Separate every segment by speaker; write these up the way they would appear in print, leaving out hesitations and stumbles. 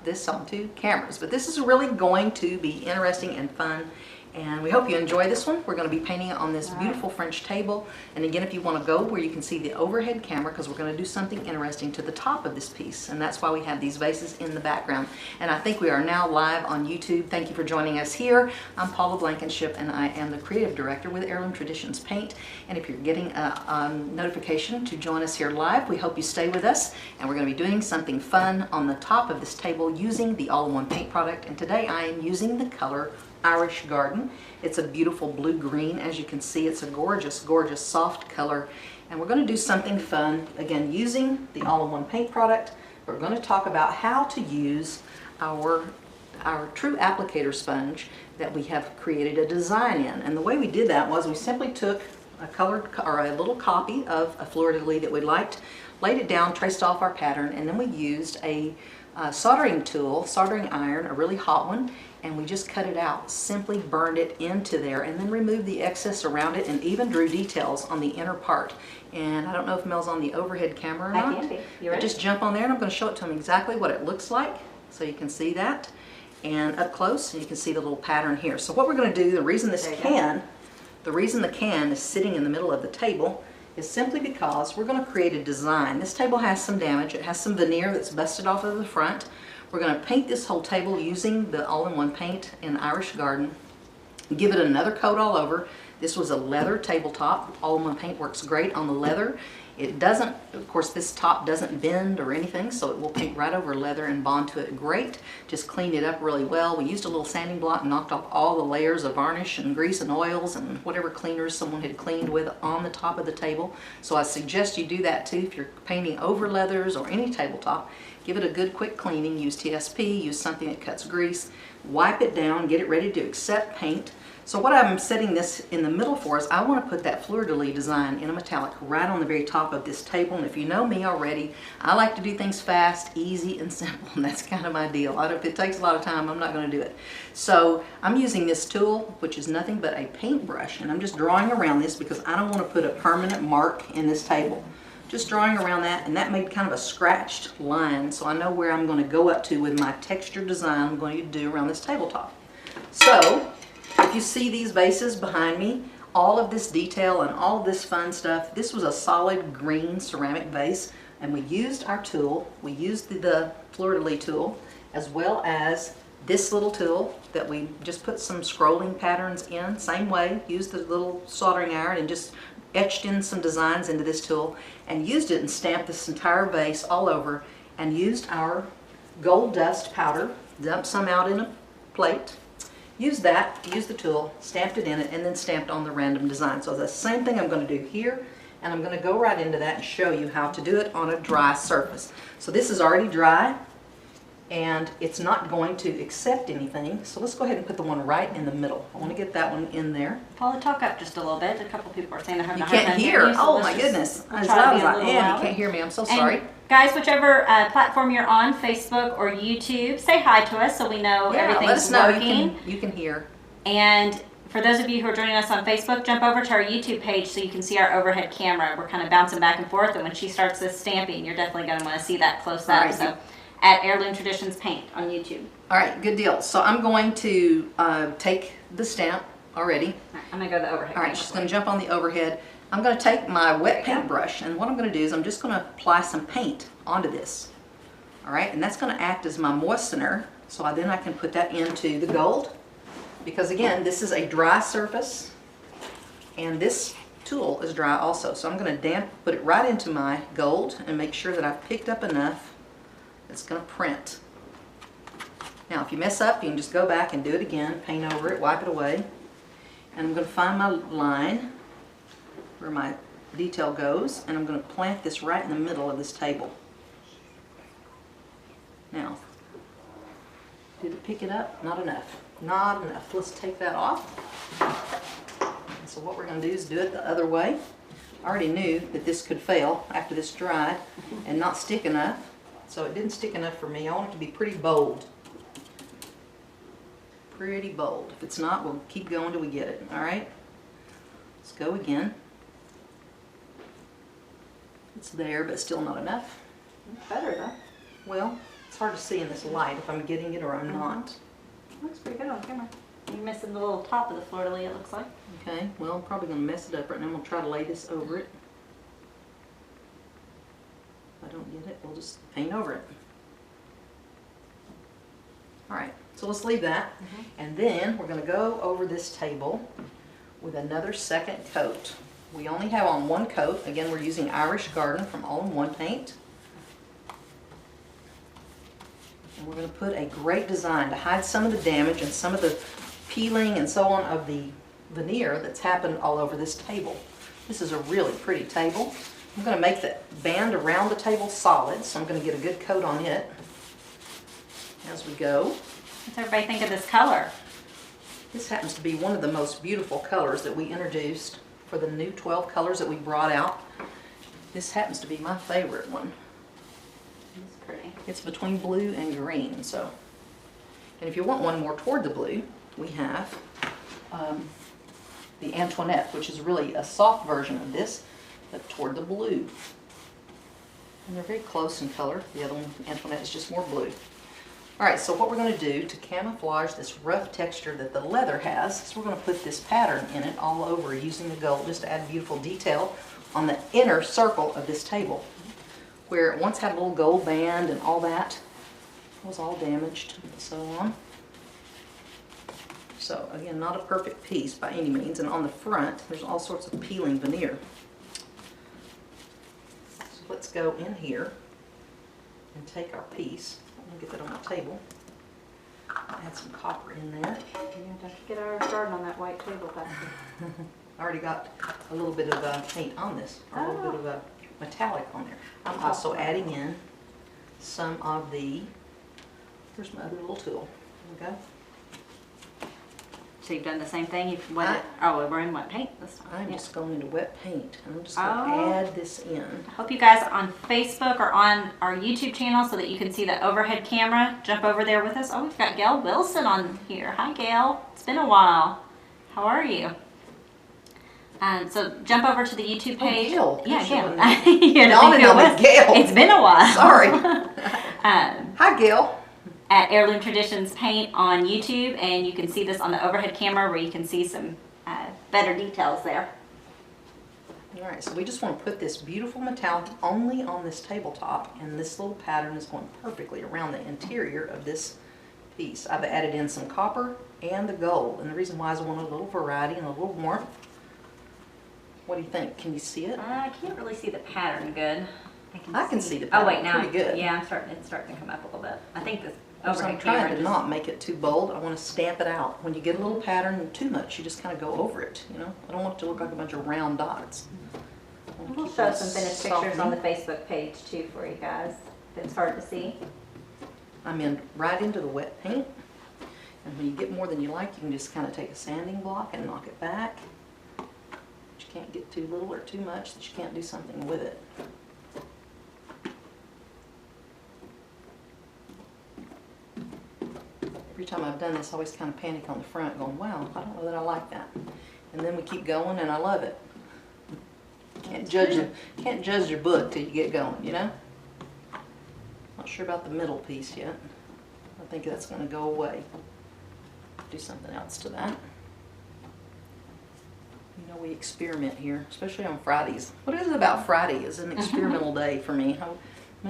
Speaker 1: this onto cameras. But this is really going to be interesting and fun, and we hope you enjoy this one. We're going to be painting it on this beautiful French table. And again, if you want to go where you can see the overhead camera, because we're going to do something interesting to the top of this piece, and that's why we have these vases in the background. And I think we are now live on YouTube. Thank you for joining us here. I'm Paula Blankenship, and I am the creative director with Heirloom Traditions Paint. And if you're getting a notification to join us here live, we hope you stay with us. And we're going to be doing something fun on the top of this table using the all-in-one paint product. And today I am using the color Irish Garden. It's a beautiful blue-green. As you can see, it's a gorgeous, gorgeous soft color. And we're going to do something fun, again, using the all-in-one paint product. We're going to talk about how to use our true applicator sponge that we have created a design in. And the way we did that was we simply took a colored, or a little copy of a fleur-de-lis that we liked, laid it down, traced off our pattern, and then we used a soldering tool, soldering iron, a really hot one, and we just cut it out, simply burned it into there, and then removed the excess around it, and even drew details on the inner part. And I don't know if Mel's on the overhead camera or not.
Speaker 2: I can be. You ready?
Speaker 1: Just jump on there, and I'm going to show it to him exactly what it looks like, so you can see that. And up close, and you can see the little pattern here. So what we're going to do, the reason the can is sitting in the middle of the table is simply because we're going to create a design. This table has some damage. It has some veneer that's busted off of the front. We're going to paint this whole table using the all-in-one paint in Irish Garden. Give it another coat all over. This was a leather tabletop. All-in-one paint works great on the leather. It doesn't, of course, this top doesn't bend or anything, so it will paint right over leather and bond to it great. Just clean it up really well. We used a little sanding block and knocked off all the layers of varnish and grease and oils and whatever cleaners someone had cleaned with on the top of the table. So I suggest you do that too if you're painting over leathers or any tabletop. Give it a good quick cleaning. Use TSP, use something that cuts grease, wipe it down, get it ready to accept paint. So what I'm setting this in the middle for is I want to put that fleur-de-lis design in a metallic right on the very top of this table. And if you know me already, I like to do things fast, easy, and simple. And that's kind of my deal. If it takes a lot of time, I'm not going to do it. So I'm using this tool, which is nothing but a paintbrush. And I'm just drawing around this because I don't want to put a permanent mark in this table. Just drawing around that, and that made kind of a scratched line. So I know where I'm going to go up to with my texture design I'm going to do around this tabletop. So if you see these vases behind me, all of this detail and all of this fun stuff, this was a solid green ceramic vase, and we used our tool. We used the fleur-de-lis tool, as well as this little tool that we just put some scrolling patterns in. Same way, used the little soldering iron and just etched in some designs into this tool, and used it and stamped this entire vase all over, and used our gold dust powder, dumped some out in a plate, used that, used the tool, stamped it in it, and then stamped on the random design. So the same thing I'm going to do here, and I'm going to go right into that and show you how to do it on a dry surface. So this is already dry, and it's not going to accept anything. So let's go ahead and put the one right in the middle. I want to get that one in there.
Speaker 2: Paula, talk up just a little bit. A couple people are saying they're having
Speaker 1: You
Speaker 2: a hard
Speaker 1: can't
Speaker 2: time
Speaker 1: hear.
Speaker 2: hearing you, so
Speaker 1: Oh my goodness.
Speaker 2: we'll
Speaker 1: As
Speaker 2: try to
Speaker 1: loud
Speaker 2: be
Speaker 1: as
Speaker 2: a
Speaker 1: I
Speaker 2: little
Speaker 1: am,
Speaker 2: louder.
Speaker 1: you can't hear me. I'm so
Speaker 2: And
Speaker 1: sorry.
Speaker 2: guys, whichever platform you're on, Facebook or YouTube, say hi to us so we know
Speaker 1: Yeah,
Speaker 2: everything's
Speaker 1: let us know
Speaker 2: working.
Speaker 1: you can hear.
Speaker 2: And for those of you who are joining us on Facebook, jump over to our YouTube page so you can see our overhead camera. We're kind of bouncing back and forth, and when she starts this stamping, you're definitely going to want to see that close up.
Speaker 1: Right.
Speaker 2: So at Heirloom Traditions Paint on YouTube.
Speaker 1: All right, good deal. So I'm going to take the stamp already.
Speaker 2: All right, I'm going to go to the overhead.
Speaker 1: All right, she's going to jump on the overhead. I'm going to take my wet paintbrush, and what I'm going to do is I'm just going to apply some paint onto this. All right, and that's going to act as my moistener, so then I can put that into the gold. Because again, this is a dry surface, and this tool is dry also. So I'm going to put it right into my gold and make sure that I've picked up enough that's going to print. Now if you mess up, you can just go back and do it again, paint over it, wipe it away. And I'm going to find my line where my detail goes, and I'm going to plant this right in the middle of this table. Now, did it pick it up? Not enough. Not enough. Let's take that off. So what we're going to do is do it the other way. I already knew that this could fail after this dried and not stick enough. So it didn't stick enough for me. I want it to be pretty bold. Pretty bold. If it's not, we'll keep going till we get it. All right? Let's go again. It's there, but still not enough.
Speaker 2: Better though.
Speaker 1: Well, It's hard to see in this light if I'm getting it or I'm not.
Speaker 2: Looks pretty good on camera. You're missing the little top of the fleur-de-lis, it looks like.
Speaker 1: Okay, well, I'm probably going to mess it up right now. I'm going to try to lay this over it. If I don't get it, we'll just paint over it. Alright, so let's leave that. And then we're going to go over this table with another second coat. We only have on one coat. Again, we're using Irish Garden from All-in-One Paint. And we're going to put a great design to hide some of the damage and some of the peeling and so on of the veneer that's happened all over this table. This is a really pretty table. I'm going to make the band around the table solid, so I'm going to get a good coat on it as we go.
Speaker 2: What's everybody think of this color?
Speaker 1: This happens to be one of the most beautiful colors that we introduced for the new 12 colors that we brought out. This happens to be my favorite one.
Speaker 2: It's pretty.
Speaker 1: It's between blue and green, so. And if you want one more toward the blue, we have the Antoinette, which is really a soft version of this, but toward the blue. And they're very close in color. The other one, Antoinette, is just more blue. Alright, so what we're going to do to camouflage this rough texture that the leather has is we're going to put this pattern in it all over using the gold just to add beautiful detail on the inner circle of this table, where it once had a little gold band and all that was all damaged and so on. So again, not a perfect piece by any means, and on the front there's all sorts of peeling veneer. So let's go in here and take our piece. I'll get that on my table. Add some copper in there.
Speaker 2: Yeah, don't get our garden on that white table, Pastor.
Speaker 1: I already got a little bit of paint on this, a little bit of metallic on there. I'm also adding in some of the, here's my other little tool. There we go.
Speaker 2: So you've done the same thing? You've wet it? Oh, we're in wet paint this time.
Speaker 1: I'm just going into wet paint, and I'm just going to add this in.
Speaker 2: I hope you guys on Facebook or on our YouTube channel so that you can see the overhead camera. Jump over there with us. Oh, we've got Gail Wilson on here. Hi, Gail. It's been a while. How are you? So jump over to the YouTube page.
Speaker 1: Oh, Gail.
Speaker 2: Yeah, Gail.
Speaker 1: Gail.
Speaker 2: It's been a while.
Speaker 1: Sorry. Hi, Gail.
Speaker 2: At Heirloom Traditions Paint on YouTube, and you can see this on the overhead camera where you can see some better details there.
Speaker 1: Alright, so we just want to put this beautiful metallic only on this tabletop, and this little pattern is going perfectly around the interior of this piece. I've added in some copper and the gold, and the reason why is I want a little variety and a little warmth. What do you think? Can you see it?
Speaker 2: I can't really see the pattern good.
Speaker 1: I can see the pattern
Speaker 2: wait, now
Speaker 1: pretty good.
Speaker 2: Yeah, it's starting to come up a little bit. I think this
Speaker 1: So
Speaker 2: overhead
Speaker 1: I'm
Speaker 2: camera
Speaker 1: trying to
Speaker 2: just,
Speaker 1: not make it too bold. I want to stamp it out. When you get a little pattern too much, you just kind of go over it, you know? I don't want it to look like a bunch of round dots.
Speaker 2: We'll show some finished pictures on the Facebook page too for you guys. It's hard to see.
Speaker 1: I'm in right into the wet paint. And when you get more than you like, you can just kind of take a sanding block and knock it back. But you can't get too little or too much that you can't do something with it. Every time I've done this, I always kind of panic on the front, going, wow, I don't know that I like that. And then we keep going, and I love it. Can't judge your book till you get going, you know? Not sure about the middle piece yet. I think that's going to go away. Do something else to that. You know, we experiment here, especially on Fridays. What is it about Friday? It's an experimental day for me.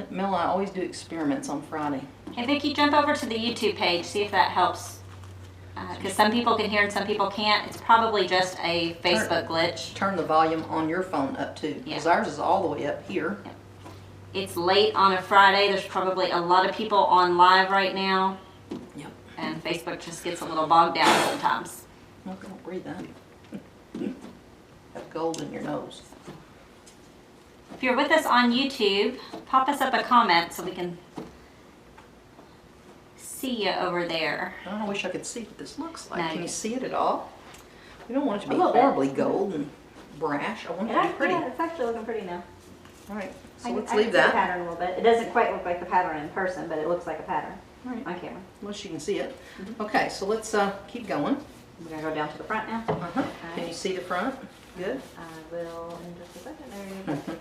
Speaker 1: Mel and I always do experiments on Friday.
Speaker 2: Hey Vicki, jump over to the YouTube page, see if that helps. Because some people can hear and some people can't. It's probably just a Facebook glitch.
Speaker 1: Turn the volume on your phone up too, because ours is all the way up here.
Speaker 2: Yep. It's late on a Friday. There's probably a lot of people on live right now.
Speaker 1: Yep.
Speaker 2: And Facebook just gets a little bogged down sometimes.
Speaker 1: No, don't read that. Have gold in your nose.
Speaker 2: If you're with us on YouTube, pop us up a comment so we can see you over there.
Speaker 1: I wish I could see what this looks like.
Speaker 2: No,
Speaker 1: Can you see it at all? We don't want it to be
Speaker 2: A little bit.
Speaker 1: horribly gold and brash. I want it to be pretty.
Speaker 2: Yeah, it's actually looking pretty now.
Speaker 1: All right, so
Speaker 2: I
Speaker 1: let's
Speaker 2: can
Speaker 1: leave
Speaker 2: see the
Speaker 1: that.
Speaker 2: pattern a little bit. It doesn't quite look like the pattern in person, but it looks like a pattern
Speaker 1: Right.
Speaker 2: on camera.
Speaker 1: Unless you can see it. Okay, so let's keep going.
Speaker 2: We're going to go down to the front now.
Speaker 1: Can you see the front? Good.
Speaker 2: I will in just a second. There you go.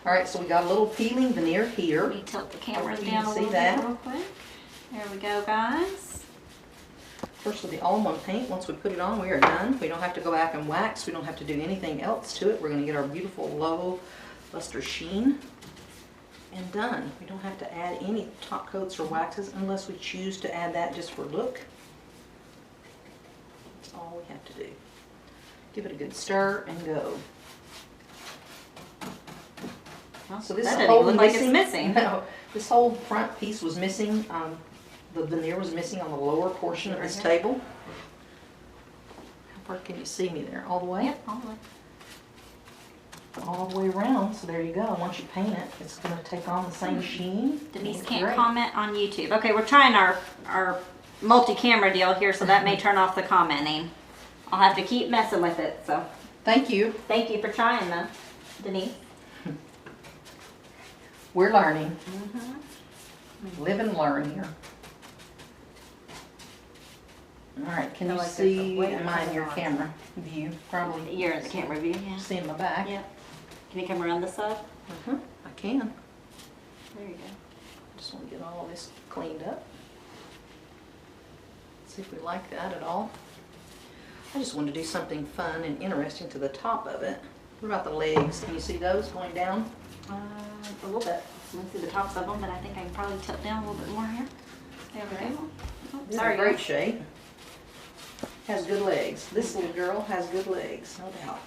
Speaker 1: All right, so we got a little peeling veneer here.
Speaker 2: Let me tilt the camera
Speaker 1: Hope you
Speaker 2: down
Speaker 1: can
Speaker 2: a
Speaker 1: see
Speaker 2: little
Speaker 1: that.
Speaker 2: bit real quick. There we go, guys.
Speaker 1: First with the all-in-one paint, once we put it on, we are done. We don't have to go back and wax. We don't have to do anything else to it. We're going to get our beautiful low luster sheen and done. We don't have to add any top coats or waxes unless we choose to add that just for look. That's all we have to do. Give it a good stir and go.
Speaker 2: Well,
Speaker 1: So this
Speaker 2: that
Speaker 1: whole
Speaker 2: doesn't even look like it's missing.
Speaker 1: No, this whole front piece was missing. The veneer was missing on the lower portion of this table. How far can you see me there? All the way?
Speaker 2: Yep, all the way.
Speaker 1: All the way around. So there you go. Once you paint it, it's going to take on the same sheen.
Speaker 2: Denise
Speaker 1: It's
Speaker 2: can't
Speaker 1: great.
Speaker 2: comment on YouTube. Okay, we're trying our multi-camera deal here, so that may turn off the commenting. I'll have to keep messing with it, so.
Speaker 1: Thank you.
Speaker 2: Thank you for trying, though, Denise.
Speaker 1: We're learning. Live and learn here. All right, can
Speaker 2: I
Speaker 1: you
Speaker 2: like
Speaker 1: see,
Speaker 2: this.
Speaker 1: am I in your camera view? Probably.
Speaker 2: You're in the camera view, yeah.
Speaker 1: See in my back?
Speaker 2: Yep. Can you come around this side?
Speaker 1: I can.
Speaker 2: There you go.
Speaker 1: Just want to get all of this cleaned up. See if we like that at all. I just wanted to do something fun and interesting to the top of it. What about the legs? Can you see those going down?
Speaker 2: A little bit. Let me see the tops of them, but I think I can probably tilt down a little bit more here. There we go. Oh,
Speaker 1: They're
Speaker 2: sorry,
Speaker 1: in great
Speaker 2: guys.
Speaker 1: shape. Has good legs. This little girl has good legs, no doubt.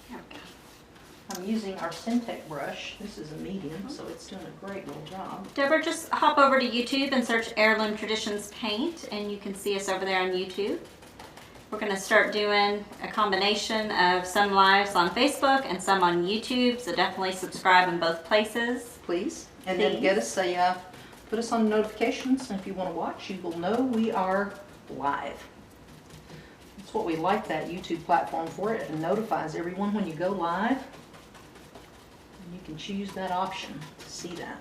Speaker 2: There we go.
Speaker 1: I'm using our Syntec brush. This is a medium, so it's doing a great little job.
Speaker 2: Deborah, just hop over to YouTube and search Heirloom Traditions Paint, and you can see us over there on YouTube. We're going to start doing a combination of some lives on Facebook and some on YouTube, so definitely subscribe in both places.
Speaker 1: Please. And then get us a, put us on notifications, and if you want to watch, you will know we are live. That's what we like that YouTube platform for. It notifies everyone when you go live. And you can choose that option to see that.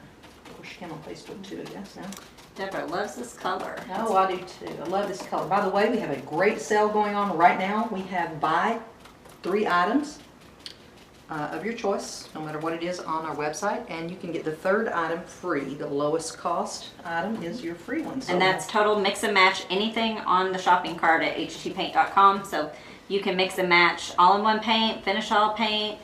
Speaker 1: Of course, you can on Facebook too, I guess now.
Speaker 2: Deborah loves this color.
Speaker 1: Oh, I do too. I love this color. By the way, we have a great sale going on right now. We have buy 3 items of your choice, no matter what it is, on our website, and you can get the 3rd item free. The lowest cost item is your free one. So
Speaker 2: And that's total mix and match anything on the shopping cart at h2paint.com. So you can mix and match all-in-one paint, finish all paint,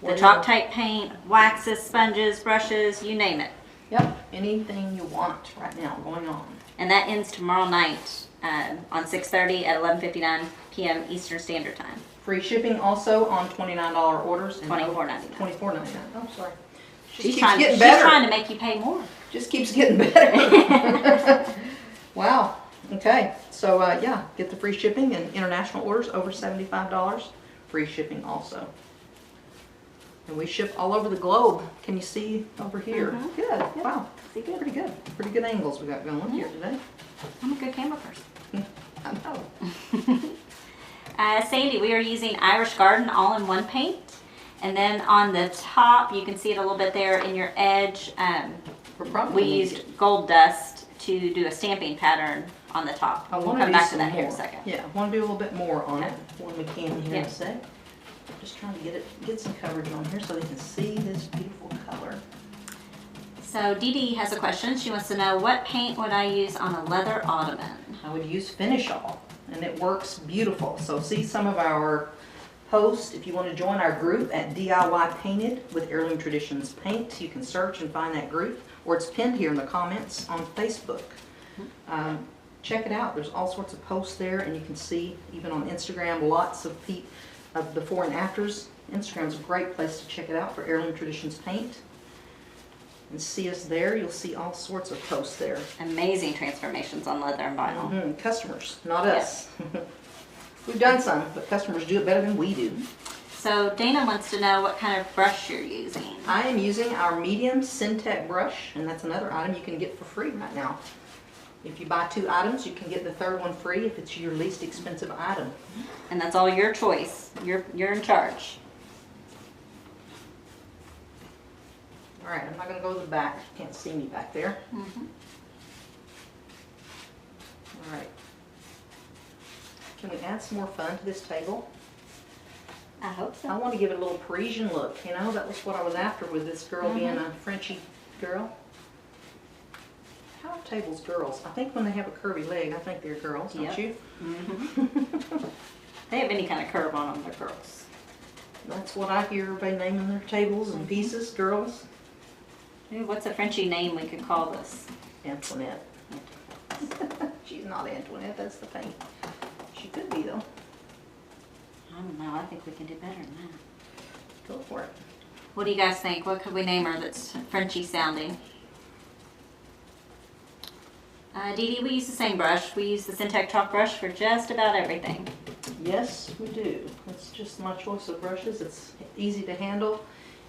Speaker 2: the chalk type paint, waxes, sponges, brushes, you name it.
Speaker 1: Yep, anything you want right now going on.
Speaker 2: And that ends tomorrow night on 6:30 at 11:59 p.m. Eastern Standard Time.
Speaker 1: Free shipping also on $29 orders. And
Speaker 2: $24.99.
Speaker 1: $24.99. Oh, sorry.
Speaker 2: She's
Speaker 1: keeps
Speaker 2: trying
Speaker 1: getting better.
Speaker 2: to make you pay more.
Speaker 1: Just keeps getting better. Wow. Okay. So yeah, get the free shipping and international orders over $75. Free shipping also. And we ship all over the globe. Can you see over here? Good.
Speaker 2: Yep.
Speaker 1: Wow.
Speaker 2: See good?
Speaker 1: Pretty good. Pretty good angles we got going here today.
Speaker 2: I'm a good camera person.
Speaker 1: I know.
Speaker 2: Sandy, we are using Irish Garden all-in-one paint. And then on the top, you can see it a little bit there in your edge.
Speaker 1: We're probably
Speaker 2: We used gold dust to do a stamping pattern on the top.
Speaker 1: I
Speaker 2: We'll
Speaker 1: want
Speaker 2: come
Speaker 1: to do
Speaker 2: back to
Speaker 1: some
Speaker 2: that here in a
Speaker 1: more.
Speaker 2: second.
Speaker 1: Yeah, I want to do a little bit more on
Speaker 2: Okay.
Speaker 1: it when we can here in
Speaker 2: Yeah.
Speaker 1: a sec. Just trying to get some coverage on here so they can see this beautiful color.
Speaker 2: So Dee Dee has a question. She wants to know, what paint would I use on a leather ottoman?
Speaker 1: I would use Finish All, and it works beautiful. So see some of our posts. If you want to join our group at DIY Painted with Heirloom Traditions Paint, you can search and find that group, or it's pinned here in the comments on Facebook. Check it out. There's all sorts of posts there, and you can see even on Instagram lots of before and afters. Instagram's a great place to check it out for Heirloom Traditions Paint. And see us there. You'll see all sorts of posts there.
Speaker 2: Amazing transformations on leather and vinyl.
Speaker 1: Customers, not us. We've done some, but customers do it better than we do.
Speaker 2: So Dana wants to know what kind of brush you're using.
Speaker 1: I am using our medium Syntec brush, and that's another item you can get for free right now. If you buy 2 items, you can get the 3rd one free if it's your least expensive item.
Speaker 2: And that's all your choice. You're in charge.
Speaker 1: All right, I'm not going to go to the back. You can't see me back there. All right. Can we add some more fun to this table?
Speaker 2: I hope so.
Speaker 1: I want to give it a little Parisian look, you know? That was what I was after with this girl being a Frenchy girl. How are tables girls? I think when they have a curvy leg, I think they're girls, don't you?
Speaker 2: They have any kind of curve on them, they're girls.
Speaker 1: That's what I hear everybody naming their tables and pieces, girls.
Speaker 2: Ooh, what's a Frenchy name we could call this?
Speaker 1: Antoinette. She's not Antoinette, that's the paint. She could be though.
Speaker 2: I don't know, I think we can do better than that.
Speaker 1: Go for it.
Speaker 2: What do you guys think? What could we name her that's Frenchy sounding? Dee Dee, we use the same brush. We use the Syntec chalk brush for just about everything.
Speaker 1: Yes, we do. It's just my choice of brushes. It's easy to handle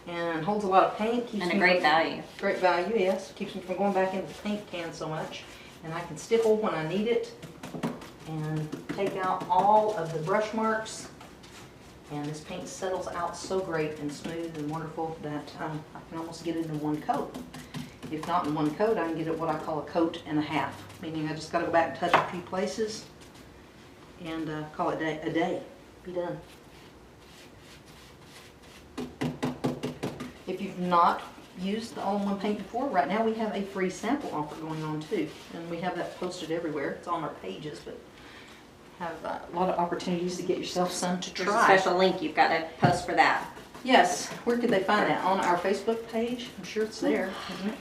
Speaker 1: and holds a lot of paint.
Speaker 2: And a great value.
Speaker 1: Great value, yes. Keeps me from going back into the paint can so much. And I can stipple when I need it and take out all of the brush marks. And this paint settles out so great and smooth and wonderful that I can almost get it in one coat. If not in one coat, I can get it what I call a coat and a half, meaning I just got to go back and touch a few places and call it a day. Be done. If you've not used the all-in-one paint before, right now we have a free sample offer going on too, and we have that posted everywhere. It's on our pages, but have a lot of opportunities to get yourself some to
Speaker 2: There's a
Speaker 1: try.
Speaker 2: special link you've got to post for that.
Speaker 1: Yes. Where could they find that? On our Facebook page? I'm sure it's there, isn't it?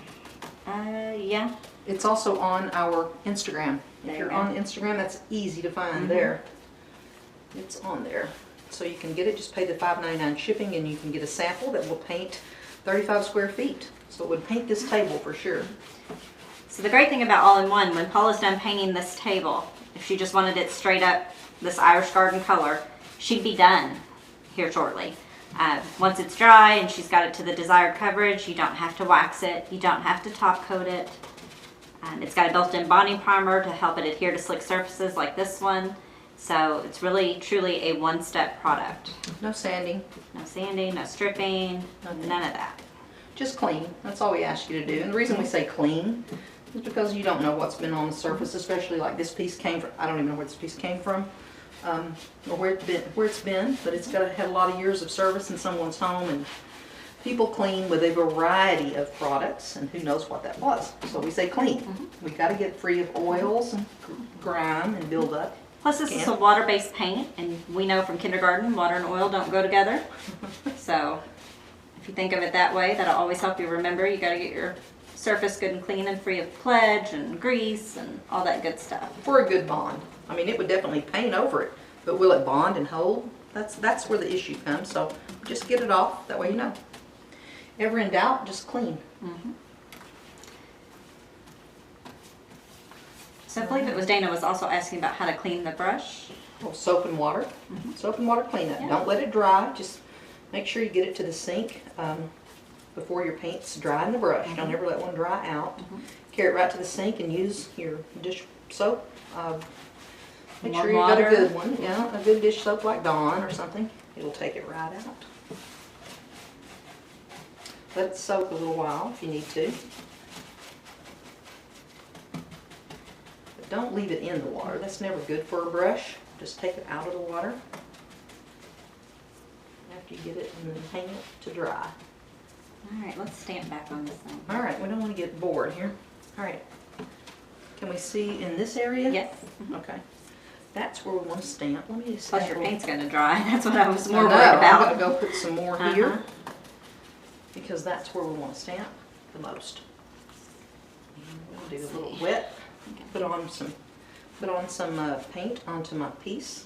Speaker 2: Yeah.
Speaker 1: It's also on our Instagram.
Speaker 2: There
Speaker 1: If
Speaker 2: you
Speaker 1: you're
Speaker 2: go.
Speaker 1: on Instagram, that's easy to find there. It's on there. So you can get it, just pay the $5.99 shipping, and you can get a sample that will paint 35 square feet. So it would paint this table for sure.
Speaker 2: So the great thing about all-in-one, when Paula's done painting this table, if she just wanted it straight up, this Irish Garden color, she'd be done here shortly. Once it's dry and she's got it to the desired coverage, you don't have to wax it, you don't have to top coat it. It's got a built-in bonding primer to help it adhere to slick surfaces like this one. So it's really, truly a one-step product.
Speaker 1: No sanding,
Speaker 2: No sanding, no stripping, none of that.
Speaker 1: just clean. That's all we ask you to do. And the reason we say clean is because you don't know what's been on the surface, especially like this piece came from. I don't even know where this piece came from. Or where it's been, but it's got to have a lot of years of service in someone's home, and people clean with a variety of products, and who knows what that was. So we say clean. We got to get free of oils and grime and buildup.
Speaker 2: Plus this is a water-based paint, and we know from kindergarten, water and oil don't go together. So if you think of it that way, that'll always help you remember. You got to get your surface good and clean and free of pledge and grease and all that good stuff.
Speaker 1: For a good bond. I mean, it would definitely paint over it, but will it bond and hold? That's where the issue comes. So just get it off, that way you know. Ever in doubt, just clean.
Speaker 2: So I believe it was Dana was also asking about how to clean the brush.
Speaker 1: Well, soap and water. Soap and water cleanup. Don't let it dry. Just make sure you get it to the sink before your paint's dry in the brush. Don't ever let one dry out. Carry it right to the sink and use your dish soap. Make sure you got a good one. Yeah, a good dish soap like Dawn or something. It'll take it right out. Let it soak a little while if you need to. But don't leave it in the water. That's never good for a brush. Just take it out of the water after you get it and then hang it to dry.
Speaker 2: All right, let's stand back on this thing.
Speaker 1: All right, we don't want to get bored here. All right. Can we see in this area?
Speaker 2: Yes.
Speaker 1: Okay. That's where we want to stamp. Let me just
Speaker 2: Plus your paint's going to dry. That's what I was more
Speaker 1: I know,
Speaker 2: worried about.
Speaker 1: I'm going to go put some more here because that's where we want to stamp the most. And we'll do a little wet. Put on some paint onto my piece.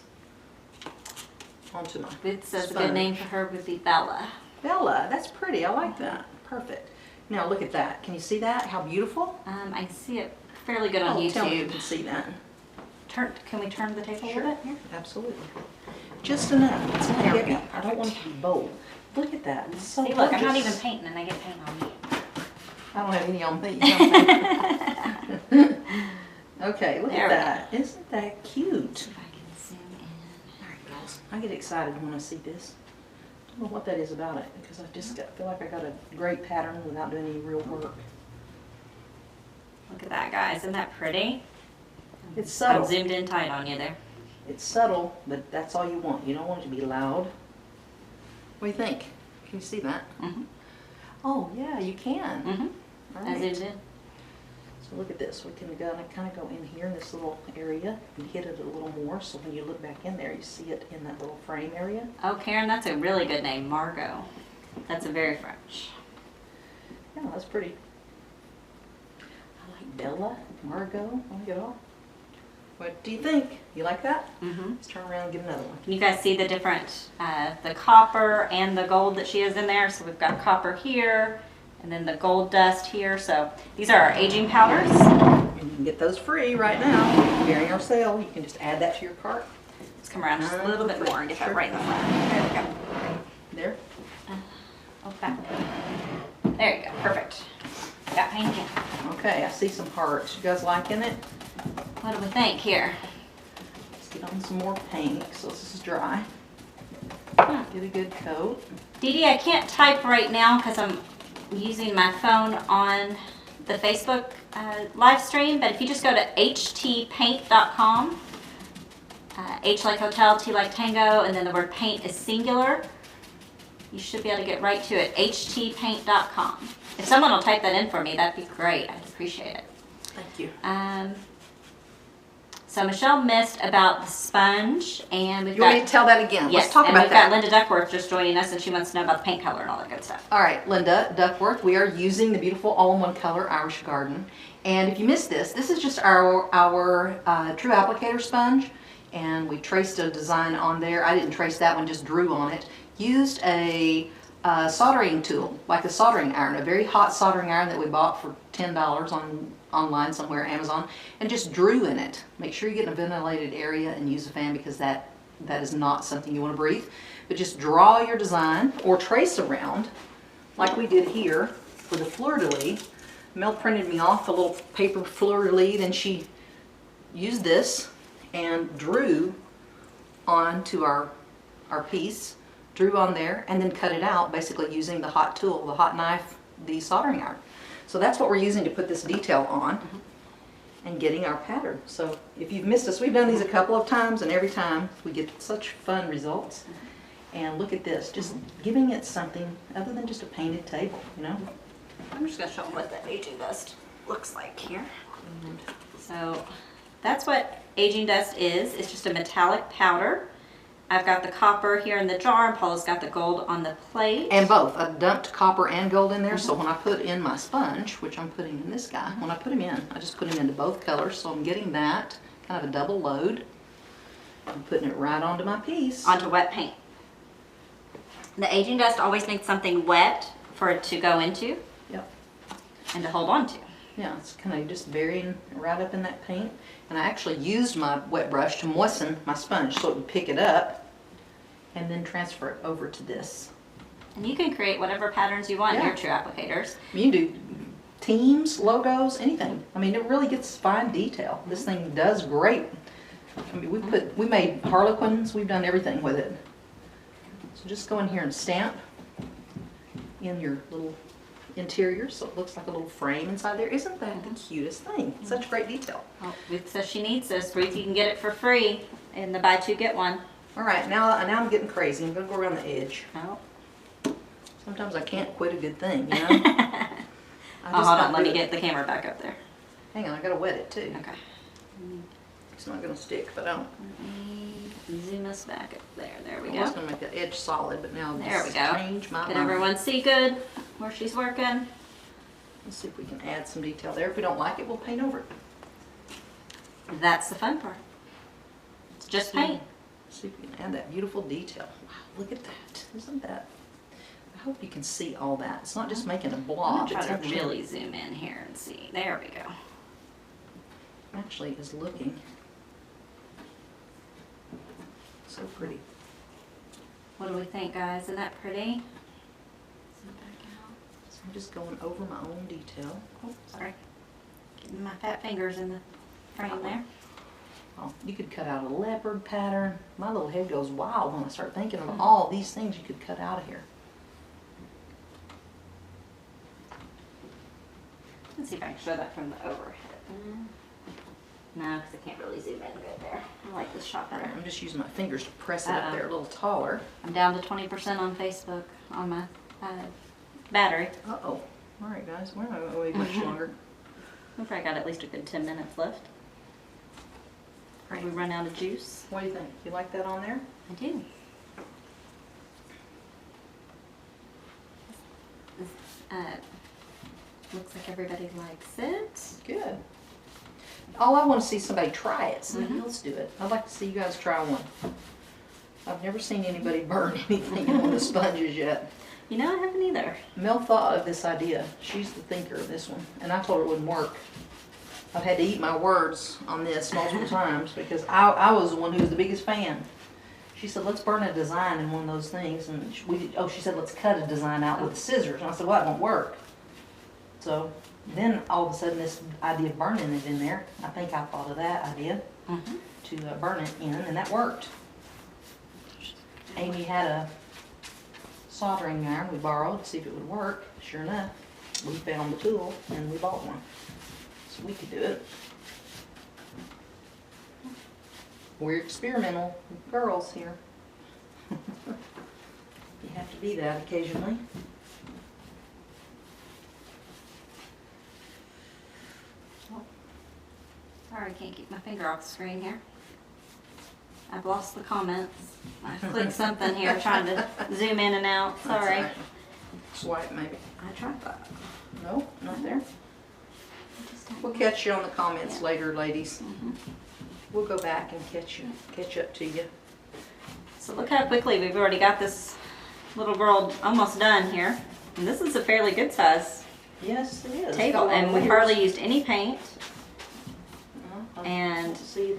Speaker 1: Onto my
Speaker 2: It says a
Speaker 1: sponge.
Speaker 2: good name for her would be Bella.
Speaker 1: Bella, that's pretty. I like that. Perfect. Now look at that. Can you see that? How beautiful?
Speaker 2: I can see it fairly good on
Speaker 1: Oh, tell me you
Speaker 2: YouTube.
Speaker 1: can see that.
Speaker 2: Can we turn the table a
Speaker 1: Sure.
Speaker 2: little bit here?
Speaker 1: Absolutely. Just enough. It's not
Speaker 2: There we
Speaker 1: heavy.
Speaker 2: go.
Speaker 1: I don't want it to be bold. Look at that. It's so
Speaker 2: See, look, I'm not
Speaker 1: gorgeous.
Speaker 2: even painting and I get paint on me.
Speaker 1: I don't have any on me. Okay, look
Speaker 2: There
Speaker 1: at
Speaker 2: we
Speaker 1: that. Isn't that cute?
Speaker 2: If I can zoom in.
Speaker 1: All right, girls. I get excited when I see this. I don't know what that is about it because I just feel like I got a great pattern without doing any real work.
Speaker 2: Look at that, guys. Isn't that pretty?
Speaker 1: It's
Speaker 2: I'm
Speaker 1: subtle.
Speaker 2: zoomed in tight on you there.
Speaker 1: It's subtle, but that's all you want. You don't want it to be loud. What do you think? Can you see that?
Speaker 2: Mm-hmm.
Speaker 1: Oh, yeah, you can.
Speaker 2: Mm-hmm.
Speaker 1: All
Speaker 2: As
Speaker 1: right.
Speaker 2: it did.
Speaker 1: So look at this. We can kind of go in here in this little area and hit it a little more. So when you look back in there, you see it in that little frame area.
Speaker 2: Oh, Karen, that's a really good name, Margot. That's a very French.
Speaker 1: Yeah, that's pretty. I like Bella, Margot. I like it all. What do you think? You like that?
Speaker 2: Mm-hmm.
Speaker 1: Let's turn around and get another one.
Speaker 2: Can you guys see the different, the copper and the gold that she has in there? So we've got copper here, and then the gold dust here. So these are our aging powders.
Speaker 1: And you can get those free right now during our sale. You can just add that to your cart.
Speaker 2: Let's come around just a little bit more and get that right in the front. There we go.
Speaker 1: There.
Speaker 2: Okay. There you go. Perfect. Got paint again.
Speaker 1: Okay, I see some hearts. You guys liking it?
Speaker 2: What do we think here?
Speaker 1: Let's get on some more paint so this is dry. Get a good coat.
Speaker 2: Dee Dee, I can't type right now because I'm using my phone on the Facebook live stream, but if you just go to htpaint.com, H like hotel, T like tango, and then the word paint is singular, you should be able to get right to it, htpaint.com. If someone will type that in for me, that'd be great. I'd appreciate it.
Speaker 1: Thank you.
Speaker 2: So Michelle missed about the sponge, and we've
Speaker 1: You want me to tell that again?
Speaker 2: Yes,
Speaker 1: Let's talk
Speaker 2: and
Speaker 1: about
Speaker 2: we've
Speaker 1: that.
Speaker 2: got Linda Duckworth just joining us, and she wants to know about the paint color and all that good stuff.
Speaker 1: All right, Linda Duckworth, we are using the beautiful all-in-one color Irish Garden. And if you missed this is just our true applicator sponge. And we traced a design on there. I didn't trace that one, just drew on it. Used a soldering tool, like a soldering iron, a very hot soldering iron that we bought for $10 online somewhere, Amazon, and just drew in it. Make sure you get in a ventilated area and use a fan because that is not something you want to breathe. But just draw your design or trace around like we did here for the fleur-de-lis. Mel printed me off a little paper fleur-de-lis, then she used this and drew onto our piece, drew on there, and then cut it out basically using the hot tool, the hot knife, the soldering iron. So that's what we're using to put this detail on and getting our pattern. So if you've missed us, we've done these a couple of times, and every time we get such fun results. And look at this, just giving it something other than just a painted table, you know?
Speaker 2: I'm just going to show them what the aging dust looks like here. So that's what aging dust is. It's just a metallic powder. I've got the copper here in the jar, and Paula's got the gold on the plate.
Speaker 1: And both. I dumped copper and gold in there, so when I put in my sponge, which I'm putting in this guy, when I put him in, I just put him into both colors, so I'm getting that, kind of a double load. I'm putting it right onto my piece.
Speaker 2: Onto wet paint. The aging dust always needs something wet for it to go into.
Speaker 1: Yep.
Speaker 2: And to hold on to.
Speaker 1: Yeah, it's kind of just burying right up in that paint. And I actually used my wet brush to moisten my sponge so it would pick it up and then transfer it over to this.
Speaker 2: And you can create whatever patterns you want in your true applicators.
Speaker 1: You can do teams, logos, anything. I mean, it really gets fine detail. This thing does great. I mean, we made harlequins. We've done everything with it. So just go in here and stamp in your little interior so it looks like a little frame inside there. Isn't that the cutest thing? Such great detail.
Speaker 2: Well, Ruth says she needs this. Ruth, you can get it for free in the buy two get one.
Speaker 1: All right, now I'm getting crazy. I'm gonna go around the edge.
Speaker 2: Oh.
Speaker 1: Sometimes I can't quit a good thing, you know?
Speaker 2: Hold on, let me get the camera back up there.
Speaker 1: Hang on, I gotta wet it too.
Speaker 2: Okay.
Speaker 1: It's not gonna stick, but I don't.
Speaker 2: Let me zoom us back up there. There we
Speaker 1: I was
Speaker 2: go.
Speaker 1: gonna make the edge solid, but now
Speaker 2: There we
Speaker 1: this
Speaker 2: go.
Speaker 1: changed my
Speaker 2: Can
Speaker 1: mind.
Speaker 2: everyone see good where she's working?
Speaker 1: Let's see if we can add some detail there. If we don't like it, we'll paint over it.
Speaker 2: That's the fun part. It's just paint.
Speaker 1: See if we can add that beautiful detail. Wow, look at that. Isn't that? I hope you can see all that. It's not just making a
Speaker 2: I'm
Speaker 1: blob.
Speaker 2: gonna
Speaker 1: It's
Speaker 2: try to
Speaker 1: actually,
Speaker 2: really zoom in here and see. There we go.
Speaker 1: actually is looking so pretty.
Speaker 2: What do we think, guys? Isn't that pretty?
Speaker 1: So I'm just going over my own detail.
Speaker 2: Oh, sorry. Getting my fat fingers in the frame there.
Speaker 1: Oh, you could cut out a leopard pattern. My little head goes wild when I start thinking of all these things you could cut out of here.
Speaker 2: Let's see if I can show that from the overhead. No, because I can't really zoom in good there. I like this shot better.
Speaker 1: I'm just using my fingers to press it up there a little taller.
Speaker 2: I'm down to 20% on Facebook on my battery.
Speaker 1: Uh-oh. All right, guys, we're not going to wait much longer.
Speaker 2: We've probably got at least a good 10 minutes left. Right. We run out of juice.
Speaker 1: What do you think? You like that on there?
Speaker 2: I do. Looks like everybody likes it.
Speaker 1: Good. All I want to see is somebody try it. Somebody else do it. I'd like to see you guys try one. I've never seen anybody burn anything on the sponges yet.
Speaker 2: You know, I haven't either.
Speaker 1: Mel thought of this idea. She's the thinker of this one. And I told her it wouldn't work. I've had to eat my words on this multiple times because I was the one who was the biggest fan. She said, let's burn a design in one of those things. And she said, let's cut a design out with scissors. And I said, well, that won't work. So then all of a sudden this idea of burning it in there, I think I thought of that idea to burn it in, and that worked. Amy had a soldering iron we borrowed to see if it would work. Sure enough, we found the tool and we bought one. So we could do it. We're experimental girls here. You have to be that occasionally.
Speaker 2: Sorry, I can't keep my finger off the screen here. I've lost the comments. I clicked something here trying to zoom in and out. Sorry.
Speaker 1: Right. Swipe maybe.
Speaker 2: I tried that.
Speaker 1: No, not there. We'll catch you on the comments later, ladies. We'll go back and catch up to you.
Speaker 2: So look how quickly we've already got this little girl almost done here. And this is a fairly good size
Speaker 1: Yes, it is.
Speaker 2: table, and we hardly used any paint. And
Speaker 1: see,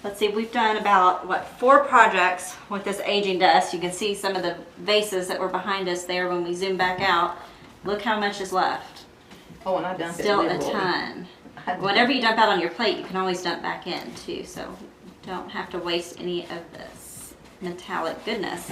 Speaker 2: let's see, we've done about, what, 4 projects with this aging dust. You can see some of the vases that were behind us there when we zoom back out. Look how much is left.
Speaker 1: oh, and I dumped it
Speaker 2: Still a
Speaker 1: liberally.
Speaker 2: ton. Whatever you dump out on your plate, you can always dump back in too, so don't have to waste any of this metallic goodness.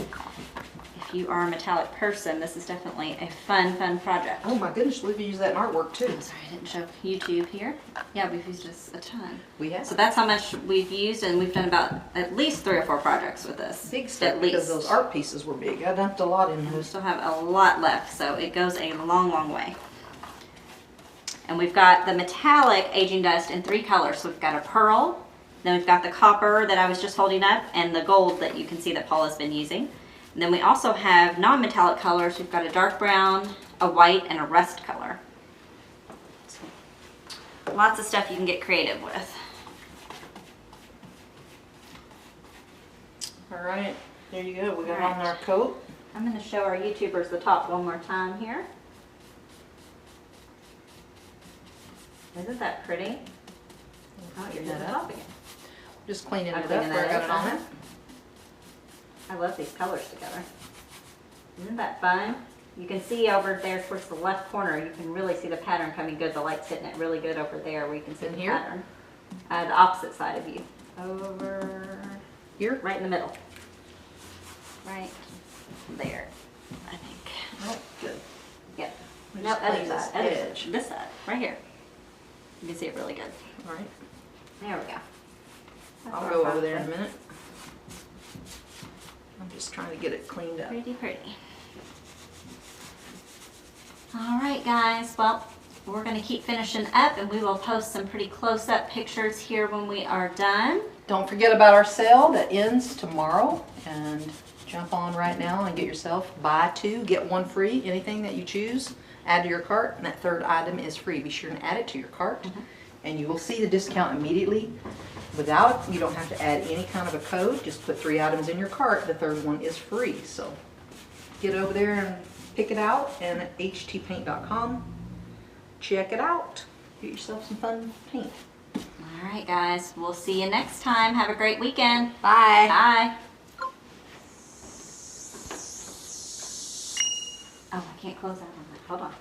Speaker 2: If you are a metallic person, this is definitely a fun project.
Speaker 1: Oh my goodness, we've used that in artwork too.
Speaker 2: I'm sorry, I didn't show YouTube here. Yeah, we've used just a ton.
Speaker 1: We have.
Speaker 2: So that's how much we've used, and we've done about at least 3 or 4 projects with this.
Speaker 1: Big stuff
Speaker 2: at
Speaker 1: because
Speaker 2: least.
Speaker 1: those art pieces were big. I dumped a lot in
Speaker 2: We
Speaker 1: those.
Speaker 2: still have a lot left, so it goes a long way. And we've got the metallic aging dust in 3 colors. So we've got a pearl, then we've got the copper that I was just holding up, and the gold that you can see that Paula's been using. And then we also have non-metallic colors. We've got a dark brown, a white, and a rust color. So, lots of stuff you can get creative with.
Speaker 1: All right, there you go. We got
Speaker 2: All right.
Speaker 1: on our coat.
Speaker 2: I'm going to show our YouTubers the top one more time here. Isn't that pretty? Oh, you're doing the top again.
Speaker 1: Just cleaning
Speaker 2: I'm
Speaker 1: it up
Speaker 2: cleaning
Speaker 1: where I
Speaker 2: that
Speaker 1: got
Speaker 2: up,
Speaker 1: it on it.
Speaker 2: I love these colors together. Isn't that fun? You can see over there towards the left corner, you can really see the pattern coming good. The light's hitting it really good over there where you can see
Speaker 1: In
Speaker 2: the
Speaker 1: here?
Speaker 2: pattern. The opposite side of you. Over
Speaker 1: Here?
Speaker 2: right in the middle. Right there, I think.
Speaker 1: Oh, good.
Speaker 2: Yep.
Speaker 1: We
Speaker 2: No,
Speaker 1: just
Speaker 2: other
Speaker 1: cleaned this
Speaker 2: side. Other
Speaker 1: edge.
Speaker 2: side. This side, right here. You can see it really good.
Speaker 1: All right.
Speaker 2: There we go. That's
Speaker 1: I'll
Speaker 2: our
Speaker 1: go over
Speaker 2: front
Speaker 1: there in a
Speaker 2: foot.
Speaker 1: minute. I'm just trying to get it cleaned up.
Speaker 2: Pretty. All right, guys. Well, we're going to keep finishing up, and we will post some pretty close-up pictures here when we are done.
Speaker 1: Don't forget about our sale that ends tomorrow, and jump on right now and get yourself buy 2, get 1 free. Anything that you choose, add to your cart, and that 3rd item is free. Be sure and add it to your cart, and you will see the discount immediately. Without it, you don't have to add any kind of a code. Just put 3 items in your cart. The 3rd one is free. So get over there and pick it out, and at htpaint.com, check it out. Get yourself some fun paint.
Speaker 2: All right, guys. We'll see you next time. Have a great weekend.
Speaker 1: Bye.
Speaker 2: Bye. Oh, I can't close that one. Hold on.